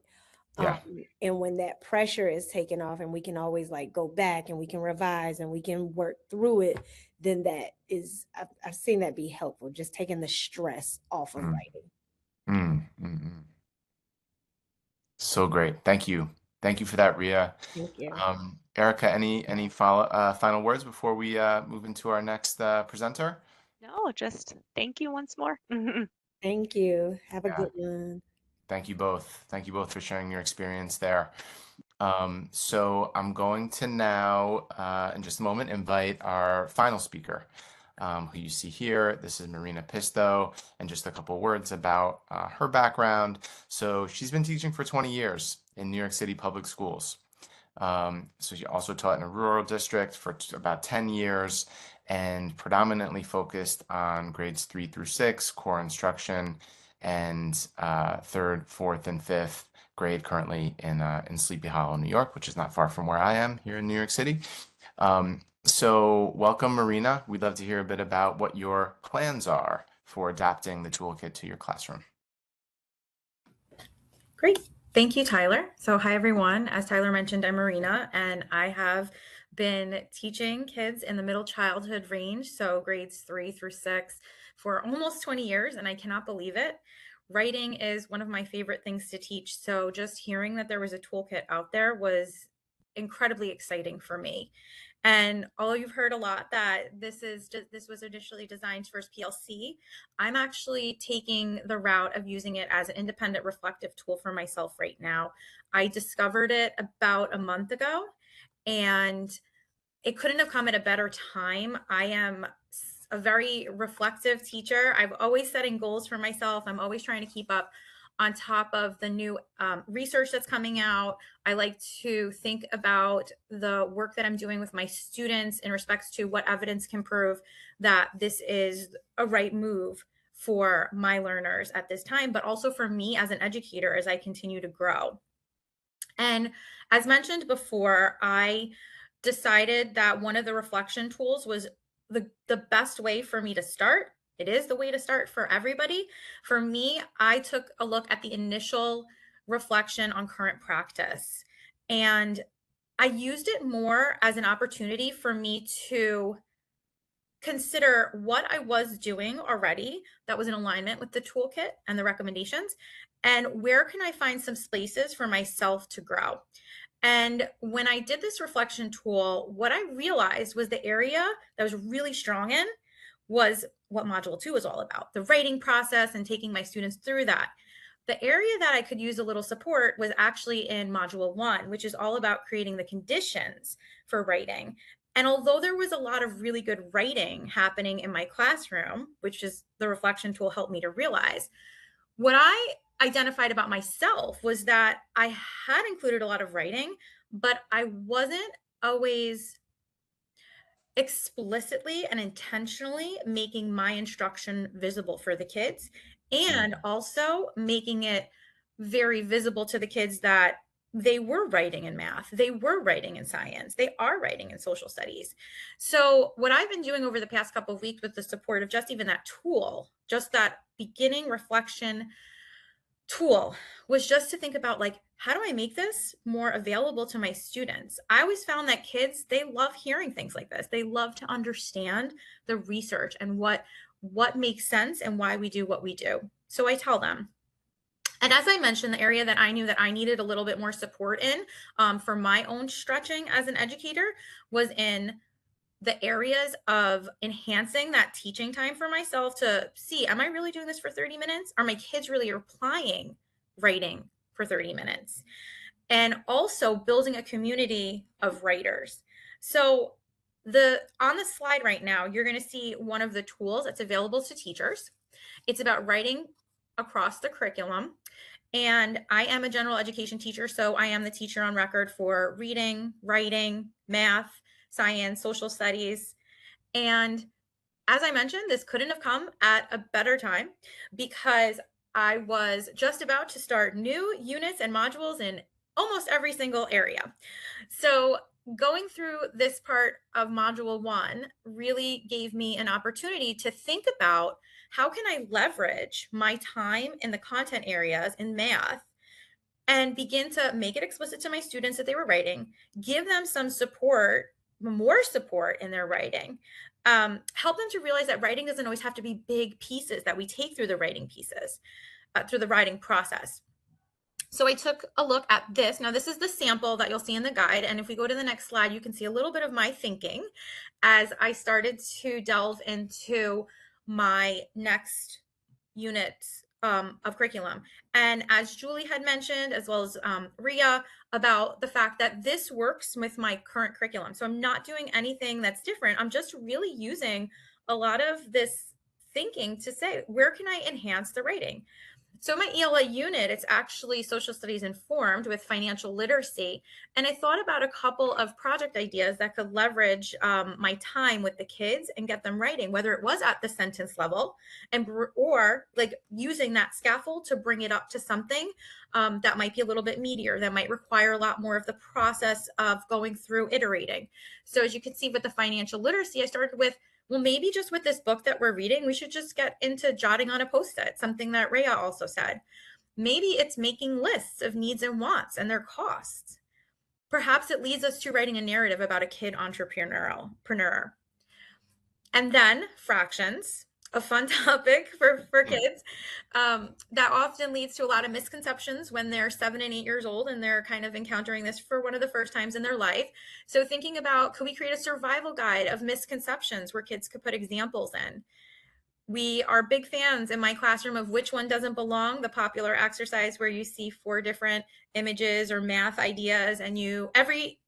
Yeah. And when that pressure is taken off and we can always like go back and we can revise and we can work through it, then that is, I've seen that be helpful, just taking the stress off of Mm, writing. So great. Thank you. Thank you for that, Ria. Thank you. Erica, any final words before we move into our next presenter? No, just thank you once more. Thank you. Have a Yeah. good one. Thank you both. Thank you both for sharing your experience there. So I'm going to now, in just a moment, invite our final speaker, who you see here. This is Marina Pisto, and just a couple words about her background. So she's been teaching for 20 years. in New York City public schools. So she also taught in a rural district for about 10 years and predominantly focused on grades 3 through 6, core instruction, and third, fourth, and fifth grade currently in Sleepy Hollow, New York, which is not far from where I am here in New York City. So welcome, Marina. We'd love to hear a bit about what your plans are for adapting the toolkit to your classroom. Great. Thank you, Tyler. So hi, everyone. As Tyler mentioned, I'm Marina, and I have been teaching kids in the middle childhood range, so grades 3 through 6, for almost 20 years, and I cannot believe it. Writing is one of my favorite things to teach, so just hearing that there was a toolkit out there was incredibly exciting for me. And all you've heard a lot that this was initially designed for PLC. I'm actually taking the route of using it as an independent reflective tool for myself right now. I discovered it about a month ago, and it couldn't have come at a better time. I am a very reflective teacher. I've always setting goals for myself. I'm always trying to keep up on top of the new research that's coming out. I like to think about the work that I'm doing with my students in respects to what evidence can prove that this is a right move for my learners at this time, but also for me as an educator as I continue to grow. And as mentioned before, I decided that one of the reflection tools was the best way for me to start. It is the way to start for everybody. For me, I took a look at the initial reflection on current practice, and I used it more as an opportunity for me to consider what I was doing already that was in alignment with the toolkit and the recommendations, and where can I find some spaces for myself to grow. And when I did this reflection tool, what I realized was the area that I was really strong in was what Module 2 was all about, the writing process and taking my students through that. The area that I could use a little support was actually in Module 1, which is all about creating the conditions for writing. And although there was a lot of really good writing happening in my classroom, which is the reflection tool helped me to realize, what I identified about myself was that I had included a lot of writing, but I wasn't always explicitly and intentionally making my instruction visible for the kids, and also making it very visible to the kids that they were writing in math, they were writing in science, they are writing in social studies. So what I've been doing over the past couple of weeks with the support of just even that tool, just that beginning reflection tool, was just to think about, like, how do I make this more available to my students? I always found that kids, they love hearing things like this. They love to understand the research and what makes sense and why we do what we do. So I tell them. And as I mentioned, the area that I knew that I needed a little bit more support in for my own stretching as an educator was in the areas of enhancing that teaching time for myself to see, am I really doing this for 30 minutes? Are my kids really applying writing for 30 minutes? And also building a community of writers. So on the slide right now, you're going to see one of the tools that's available to teachers. It's about writing across the curriculum. And I am a general education teacher, so I am the teacher on record for reading, writing, math, science, social studies. And as I mentioned, this couldn't have come at a better time because I was just about to start new units and modules in almost every single area. So going through this part of Module 1 really gave me an opportunity to think about how can I leverage my time in the content areas in math and begin to make it explicit to my students that they were writing, give them some support, more support in their writing, help them to realize that writing doesn't always have to be big pieces that we take through the writing pieces, through the writing process. So I took a look at this. Now, this is the sample that you'll see in the guide. And if we go to the next slide, you can see a little bit of my thinking as I started to delve into my next units of curriculum. And as Julie had mentioned, as well as Ria, about the fact that this works with my current curriculum. So I'm not doing anything that's different. I'm just really using a lot of this thinking to say, where can I enhance the writing? So my ELA unit, it's actually social studies informed with financial literacy. And I thought about a couple of project ideas that could leverage my time with the kids and get them writing, whether it was at the sentence level or like using that scaffold to bring it up to something that might be a little bit meatier, that might require a lot more of the process of going through iterating. So as you can see with the financial literacy, I started with, well, maybe just with this book that we're reading, we should just get into jotting on a post-it, something that Rhea also said. Maybe it's making lists of needs and wants and their costs. Perhaps it leads us to writing a narrative about a kid entrepreneur. And then fractions, a fun topic for kids. That often leads to a lot of misconceptions when they're 7 and 8 years old and they're kind of encountering this for one of the first times in their life. So thinking about, could we create a survival guide of misconceptions where kids could put examples in? We are big fans in my classroom of Which One Doesn't Belong, the popular exercise where you see 4 different images or math ideas and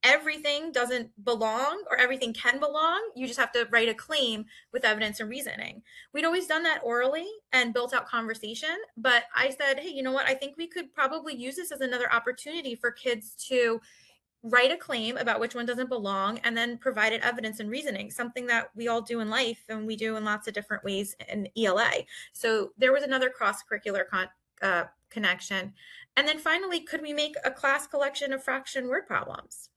everything doesn't belong or everything can belong. You just have to write a claim with evidence and reasoning. We'd always done that orally and built out conversation, but I said, hey, you know what? I think we could probably use this as another opportunity for kids to write a claim about which one doesn't belong and then provided evidence and reasoning, something that we all do in life and we do in lots of different ways in ELA. So there was another cross-curricular connection. And then finally, could we make a class collection of fraction word problems?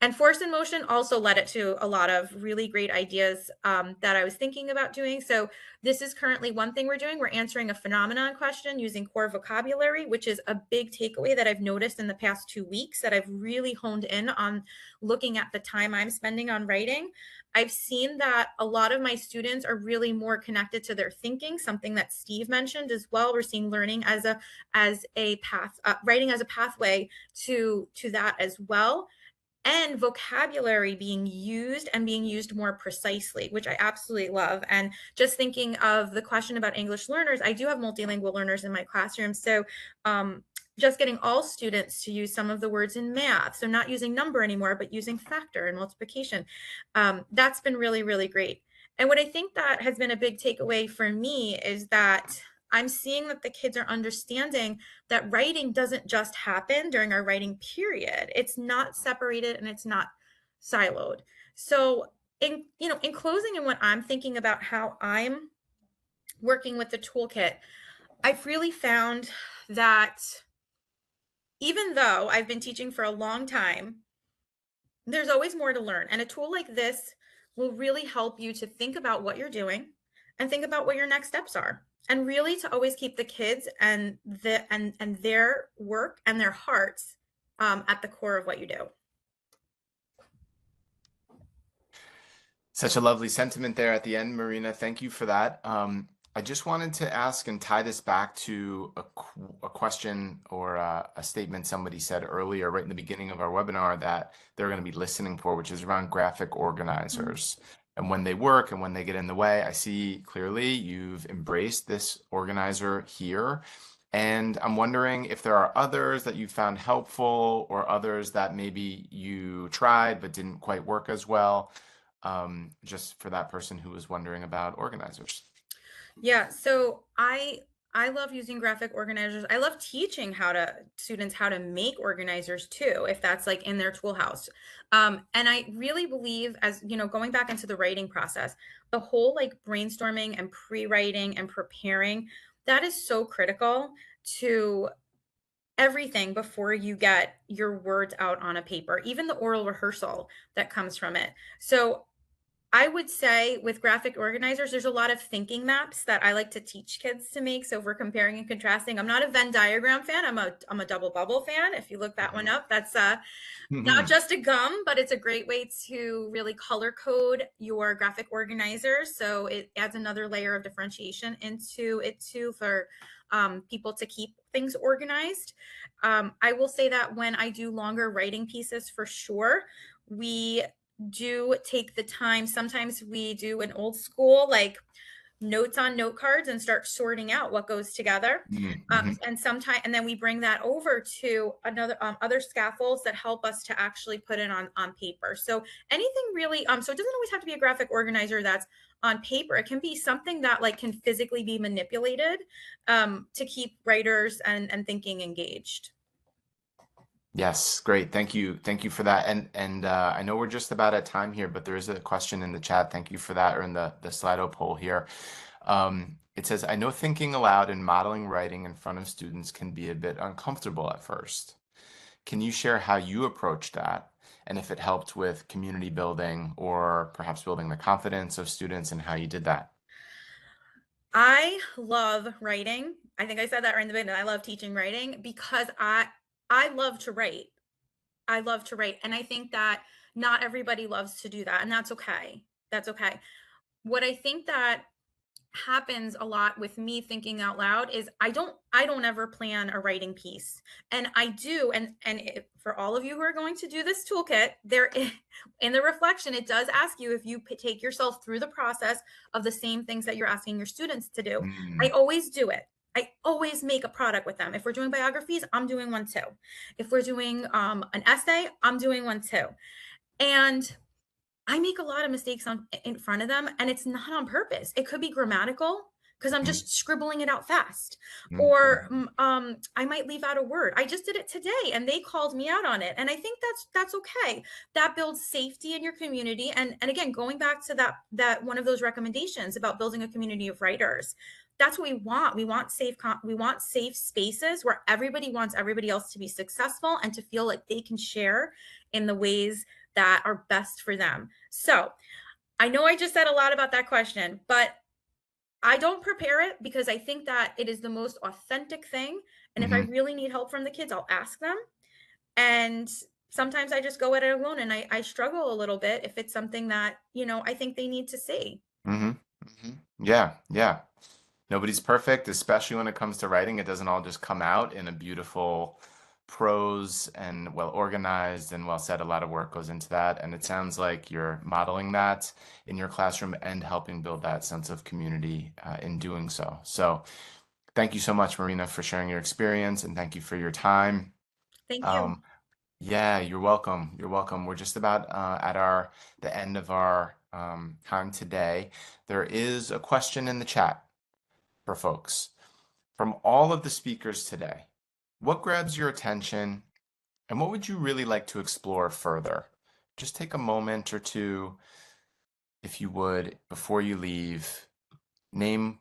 And Force in Motion also led it to a lot of really great ideas that I was thinking about doing. So this is currently one thing we're doing. We're answering a phenomenon question using core vocabulary, which is a big takeaway that I've noticed in the past 2 weeks that I've really honed in on looking at the time I'm spending on writing. I've seen that a lot of my students are really more connected to their thinking, something that Steve mentioned as well. We're seeing learning as a path, writing as a pathway to that as well. And vocabulary being used and being used more precisely, which I absolutely love. And just thinking of the question about English learners, I do have multilingual learners in my classroom. So just getting all students to use some of the words in math. So not using number anymore, but using factor and multiplication. That's been really, really great. And what I think that has been a big takeaway for me is that I'm seeing that the kids are understanding that writing doesn't just happen during our writing period. It's not separated and it's not siloed. So in closing, and when I'm thinking about how I'm working with the toolkit, I've really found that even though I've been teaching for a long time, there's always more to learn. And a tool like this will really help you to think about what you're doing and think about what your next steps are. And really to always keep the kids and their work and their hearts at the core of what you do. Such a lovely sentiment there at the end, Marina. Thank you for that. I just wanted to ask and tie this back to a question or a statement somebody said earlier, right in the beginning of our webinar, that they're going to be listening for, which is around graphic organizers. And when they work and when they get in the way, I see clearly you've embraced this organizer here. And I'm wondering if there are others that you found helpful or others that maybe you tried but didn't quite work as well, just for that person who was wondering about organizers. Yeah, so I love using graphic organizers. I love teaching students how to make organizers too, if that's like in their tool house. And I really believe, as you know, going back into the writing process, the whole like brainstorming and pre-writing and preparing, that is so critical to everything before you get your words out on a paper, even the oral rehearsal that comes from it. So I would say with graphic organizers, there's a lot of thinking maps that I like to teach kids to make. So if we're comparing and contrasting, I'm not a Venn diagram fan. I'm a double bubble fan. If you look that one up, that's not just a gum, but it's a great way to really color code your graphic organizers. So it adds another layer of differentiation into it too for people to keep things organized. I will say that when I do longer writing pieces, for sure, we do take the time. Sometimes we do an old school, like notes on note cards and start sorting out what goes together. And then we bring that over to another other scaffolds that help us to actually put it on paper. So anything really, so it doesn't always have to be a graphic organizer that's on paper. It can be something that like can physically be manipulated to keep writers and thinking engaged. Yes, great. Thank you. Thank you for that. And I know we're just about at time here, but there is a question in the chat. Thank you for that, or in the Slido poll here. It says, I know thinking aloud and modeling writing in front of students can be a bit uncomfortable at first. Can you share how you approached that, and if it helped with community building or perhaps building the confidence of students, and how you did that? I love writing. I think I said that right in the beginning. I love teaching writing because I love to write. I love to write. And I think that not everybody loves to do that. And that's okay. That's okay. What I think that happens a lot with me thinking out loud is I don't ever plan a writing piece, and I do, for all of you who are going to do this toolkit, in the reflection it does ask you if you take yourself through the process of the same things that you're asking your students to do. I always do it. I always make a product with them. If we're doing biographies, I'm doing one too. If we're doing an essay, I'm doing one too. And I make a lot of mistakes in front of them, and it's not on purpose. It could be grammatical because I'm just scribbling it out fast, or I might leave out a word. I just did it today, and they called me out on it, and I think that's okay. That builds safety in your community, and again, going back to that one of those recommendations about building a community of writers. That's what we want. We want safe spaces where everybody wants everybody else to be successful and to feel like they can share in the ways that are best for them. So I know I just said a lot about that question, but I don't prepare it because I think that it is the most authentic thing. And if I really need help from the kids, I'll ask them. And sometimes I just go at it alone, and I struggle a little bit if it's something that, I think they need to see. Yeah, yeah. Nobody's perfect, especially when it comes to writing. It doesn't all just come out in a beautiful prose and well organized and well said. A lot of work goes into that. And it sounds like you're modeling that in your classroom and helping build that sense of community in doing so. So thank you so much, Marina, for sharing your experience, and thank you for your time. Thank you. Yeah, you're welcome. You're welcome. We're just about at the end of our time today. There is a question in the chat for folks. From all of the speakers today, what grabs your attention, and what would you really like to explore further? Just take a moment or two, if you would, before you leave. Name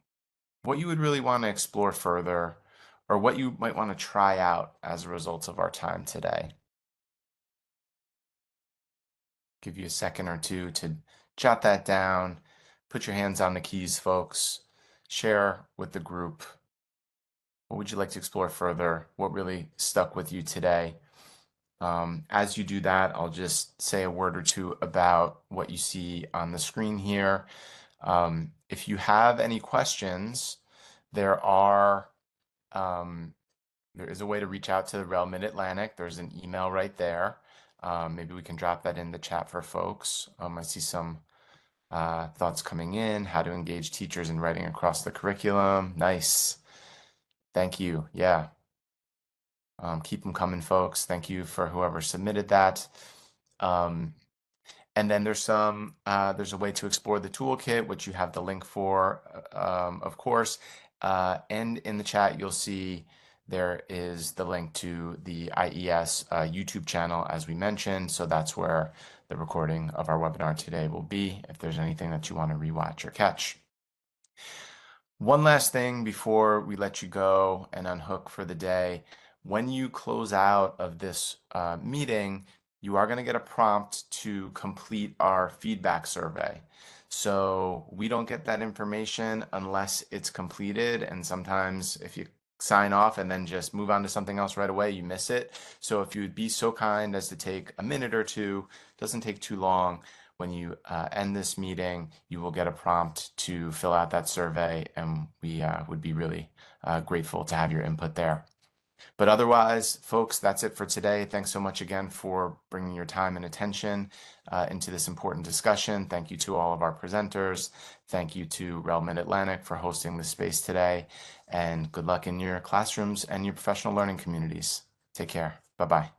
what you would really want to explore further, or what you might want to try out as a result of our time today. Give you a second or two to jot that down. Put your hands on the keys, folks. Share with the group. What would you like to explore further? What really stuck with you today? As you do that, I'll just say a word or two about what you see on the screen here. If you have any questions, there is a way to reach out to the REL Mid-Atlantic. There's an email right there. Maybe we can drop that in the chat for folks. I see some thoughts coming in. How to engage teachers in writing across the curriculum. Nice. Thank you. Yeah. Keep them coming, folks. Thank you for whoever submitted that. And then there's a way to explore the toolkit, which you have the link for, of course. And in the chat, you'll see there is the link to the IES YouTube channel, as we mentioned. So that's where the recording of our webinar today will be, if there's anything that you want to rewatch or catch. One last thing before we let you go and unhook for the day. When you close out of this meeting, you are going to get a prompt to complete our feedback survey. So we don't get that information unless it's completed. And sometimes if you sign off and then just move on to something else right away, you miss it. So if you would be so kind as to take a minute or two, doesn't take too long. When you end this meeting, you will get a prompt to fill out that survey, and we would be really grateful to have your input there. But otherwise, folks, that's it for today. Thanks so much again for bringing your time and attention into this important discussion. Thank you to all of our presenters. Thank you to REL Mid-Atlantic for hosting this space today. And good luck in your classrooms and your professional learning communities. Take care. Bye-bye.